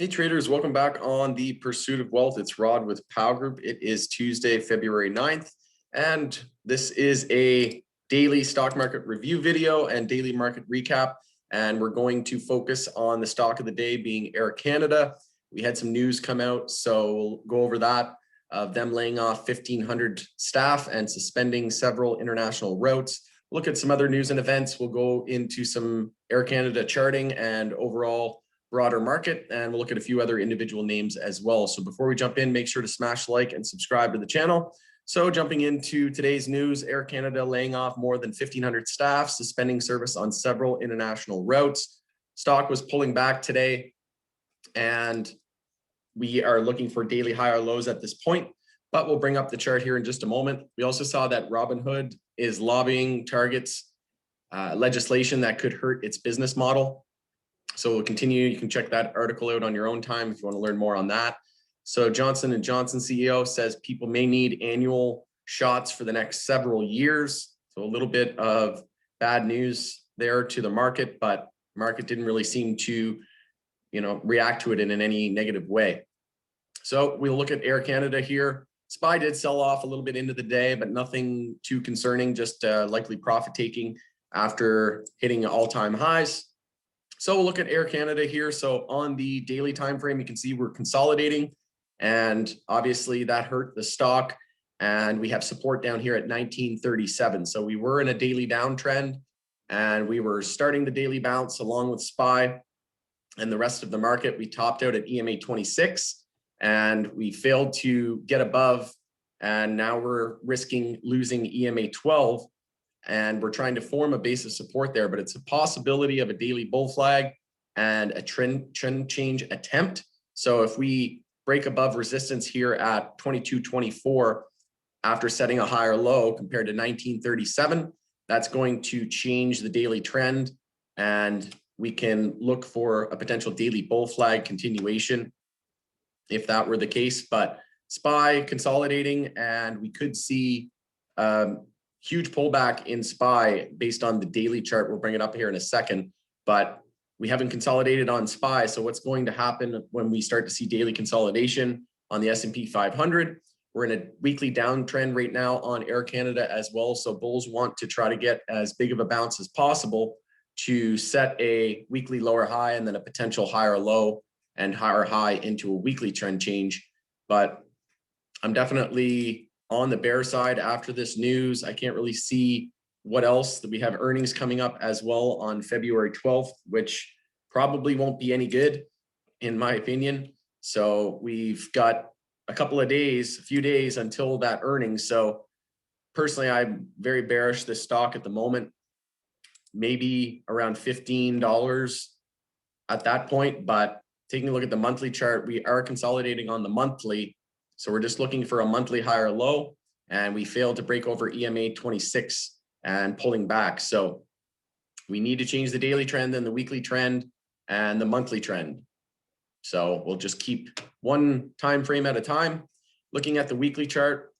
Hey traders, welcome back on the Pursuit of Wealth. It's Rod with Powell Group. It is Tuesday, February 9th, and this is a daily stock market review video and daily market recap. And we're going to focus on the stock of the day being Air Canada. We had some news come out, so we'll go over that of them laying off 1,500 staff and suspending several international routes. Look at some other news and events. We'll go into some Air Canada charting and overall broader market, and we'll look at a few other individual names as well. So before we jump in, make sure to smash like and subscribe to the channel. So jumping into today's news, Air Canada laying off more than 1,500 staff, suspending service on several international routes. Stock was pulling back today, and we are looking for daily higher lows at this point, but we'll bring up the chart here in just a moment. We also saw that Robinhood is lobbying targets legislation that could hurt its business model. So we'll continue. You can check that article out on your own time if you want to learn more on that. So Johnson & Johnson CEO says people may need annual shots for the next several years. So a little bit of bad news there to the market, but market didn't really seem to, react to it in any negative way. So we'll look at Air Canada here. SPY did sell off a little bit into the day, but nothing too concerning, just likely profit taking after hitting all-time highs. So we'll look at Air Canada here. So on the daily time frame, you can see we're consolidating, and obviously that hurt the stock. And we have support down here at 1937. So we were in a daily downtrend, and we were starting the daily bounce along with SPY and the rest of the market. We topped out at EMA 26, and we failed to get above. And now we're risking losing EMA 12. And we're trying to form a base of support there, but it's a possibility of a daily bull flag and a trend change attempt. So if we break above resistance here at 22.24 after setting a higher low compared to 1937, that's going to change the daily trend, and we can look for a potential daily bull flag continuation if that were the case. But SPY consolidating, and we could see huge pullback in SPY based on the daily chart. We'll bring it up here in a second, but we haven't consolidated on SPY. So what's going to happen when we start to see daily consolidation on the S&P 500? We're in a weekly downtrend right now on Air Canada as well. So bulls want to try to get as big of a bounce as possible to set a weekly lower high and then a potential higher low and higher high into a weekly trend change. But I'm definitely on the bear side after this news. I can't really see what else. We have earnings coming up as well on February 12th, which probably won't be any good in my opinion. So we've got a few days until that earnings. So personally, I'm very bearish this stock at the moment, maybe around $15 at that point. But taking a look at the monthly chart, we are consolidating on the monthly. So we're just looking for a monthly higher low, and we failed to break over EMA 26 and pulling back. So we need to change the daily trend, then the weekly trend, and the monthly trend. So we'll just keep one time frame at a time. Looking at the weekly chart,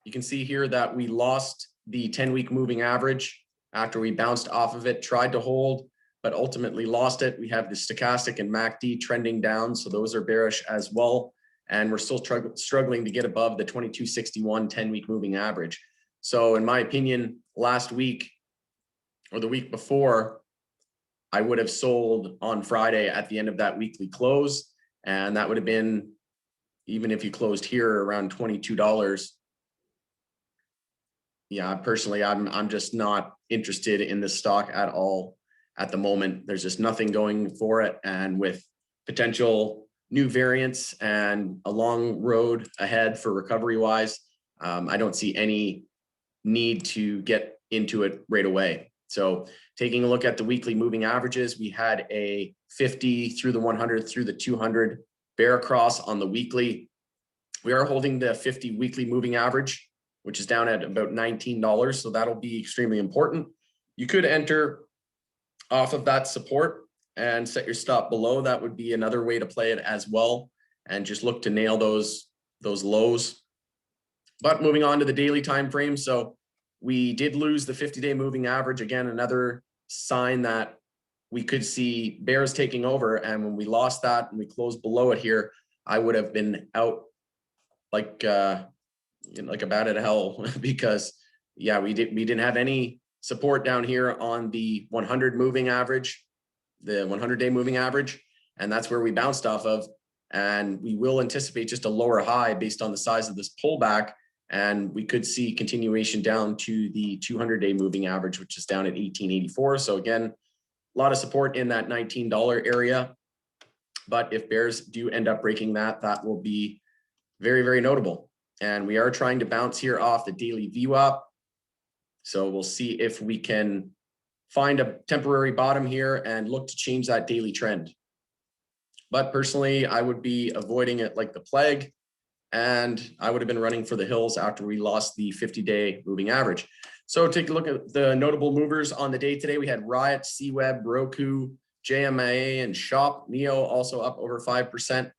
you can see here that we lost the 10-week moving average after we bounced off of it, tried to hold, but ultimately lost it. We have the stochastic and MACD trending down, so those are bearish as well. And we're still struggling to get above the 2261 10-week moving average. So in my opinion, last week or the week before, I would have sold on Friday at the end of that weekly close. And that would have been, even if you closed here around $22. Yeah, personally, I'm just not interested in this stock at all at the moment. There's just nothing going for it. And with potential new variants and a long road ahead for recovery wise, I don't see any need to get into it right away. So taking a look at the weekly moving averages, we had a 50 through the 100 through the 200 bear cross on the weekly. We are holding the 50 weekly moving average, which is down at about $19. So that'll be extremely important. You could enter off of that support and set your stop below. That would be another way to play it as well, and just look to nail those lows. But moving on to the daily time frame, so we did lose the 50-day moving average. Again, another sign that we could see bears taking over. And when we lost that and we closed below it here, I would have been out like a bat out of hell because yeah, we didn't have any support down here on the 100 moving average, the 100-day moving average. And that's where we bounced off of. And we will anticipate just a lower high based on the size of this pullback. And we could see continuation down to the 200-day moving average, which is down at 1884. So again, a lot of support in that $19 area. But if bears do end up breaking that, that will be very, very notable. And we are trying to bounce here off the daily VWAP. So we'll see if we can find a temporary bottom here and look to change that daily trend. But personally, I would be avoiding it like the plague. And I would have been running for the hills after we lost the 50-day moving average. So take a look at the notable movers on the day today. We had Riot, CWeb, Roku, JMA, and Shop. NEO also up over 5%.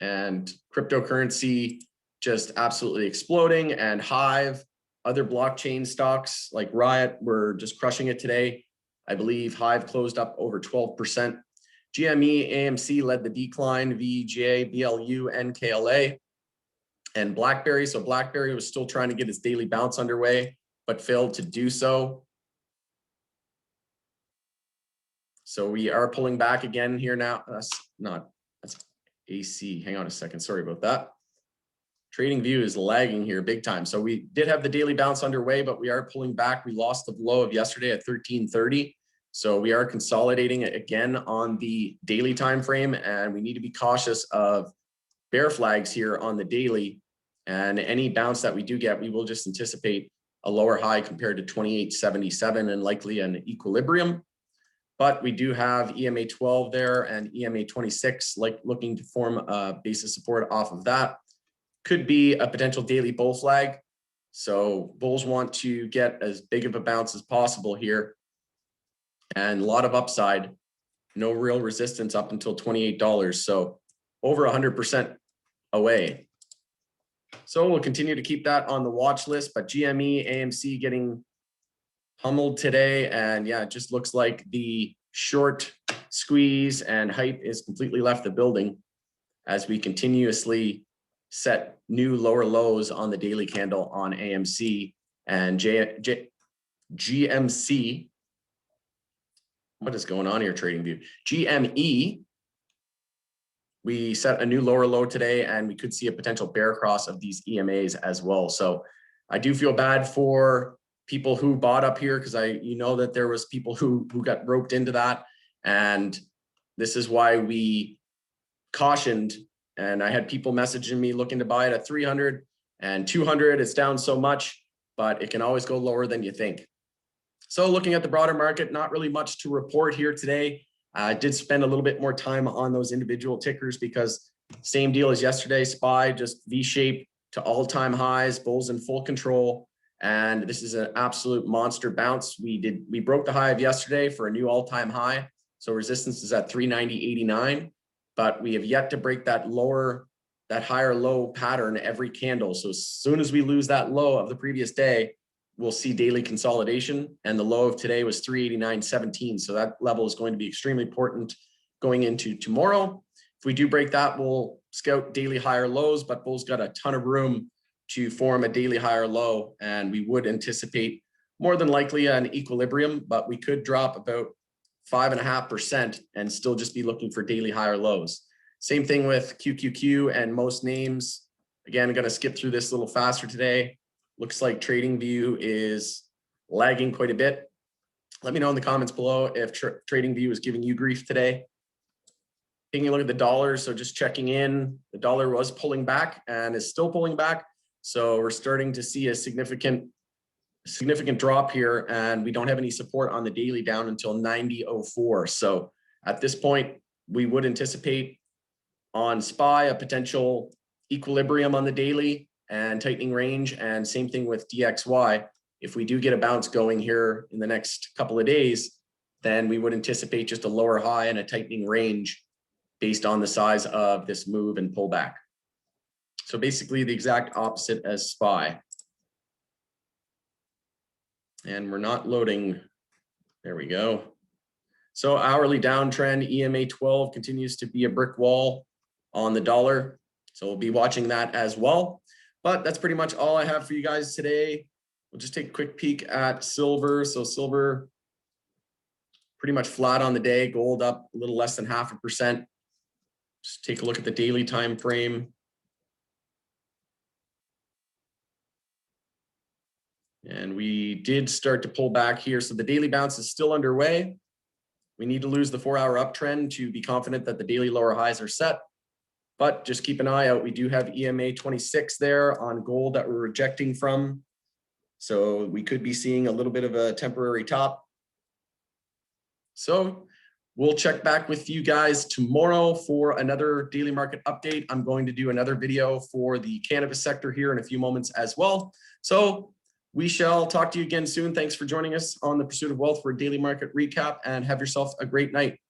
And cryptocurrency just absolutely exploding. And Hive, other blockchain stocks like Riot were just crushing it today. I believe Hive closed up over 12%. GME, AMC led the decline, VGA, BLU, and KLA. And BlackBerry, so BlackBerry was still trying to get its daily bounce underway, but failed to do so. So we are pulling back again here now. That's AC. Hang on a second. Sorry about that. TradingView is lagging here big time. So we did have the daily bounce underway, but we are pulling back. We lost the low of yesterday at 1330. So we are consolidating again on the daily time frame, and we need to be cautious of bear flags here on the daily. And any bounce that we do get, we will just anticipate a lower high compared to 2877 and likely an equilibrium. But we do have EMA 12 there and EMA 26 like looking to form a base of support off of that. Could be a potential daily bull flag. So bulls want to get as big of a bounce as possible here. And a lot of upside, no real resistance up until $28. So over 100% away. So we'll continue to keep that on the watch list, but GME, AMC getting pummeled today. And yeah, it just looks like the short squeeze and hype is completely left the building as we continuously set new lower lows on the daily candle on AMC and GMC. What is going on here, TradingView? GME, we set a new lower low today, and we could see a potential bear cross of these EMAs as well. So I do feel bad for people who bought up here because you know that there was people who got roped into that. And this is why we cautioned. And I had people messaging me looking to buy it at 300 and 200. It's down so much, but it can always go lower than you think. So looking at the broader market, not really much to report here today. I did spend a little bit more time on those individual tickers because same deal as yesterday. SPY just V-shaped to all-time highs, bulls in full control. And this is an absolute monster bounce. We broke the high of yesterday for a new all-time high. So resistance is at 390.89, but we have yet to break that higher low pattern every candle. So as soon as we lose that low of the previous day, we'll see daily consolidation, and the low of today was 389.17. So that level is going to be extremely important going into tomorrow. If we do break that, we'll scout daily higher lows, but bulls got a ton of room to form a daily higher low, and we would anticipate more than likely an equilibrium, but we could drop about 5.5% and still just be looking for daily higher lows. Same thing with QQQ and most names. Again, I'm going to skip through this a little faster today. Looks like TradingView is lagging quite a bit. Let me know in the comments below if TradingView is giving you grief today. Taking a look at the dollar, so just checking in, the dollar was pulling back and is still pulling back. So we're starting to see a significant drop here, and we don't have any support on the daily down until 90.04. So at this point, we would anticipate on SPY a potential equilibrium on the daily and tightening range, and same thing with DXY. If we do get a bounce going here in the next couple of days, then we would anticipate just a lower high and a tightening range based on the size of this move and pullback. So basically the exact opposite as SPY. And we're not loading. There we go. So hourly downtrend, EMA 12 continues to be a brick wall on the dollar. So we'll be watching that as well. But that's pretty much all I have for you guys today. We'll just take a quick peek at silver. So silver pretty much flat on the day, gold up a little less than 0.5%. Just take a look at the daily time frame. And we did start to pull back here. So the daily bounce is still underway. We need to lose the 4-hour uptrend to be confident that the daily lower highs are set. But just keep an eye out. We do have EMA 26 there on gold that we're rejecting from. So we could be seeing a little bit of a temporary top. So we'll check back with you guys tomorrow for another daily market update. I'm going to do another video for the cannabis sector here in a few moments as well. So we shall talk to you again soon. Thanks for joining us on the Pursuit of Wealth for a daily market recap, and have yourself a great night.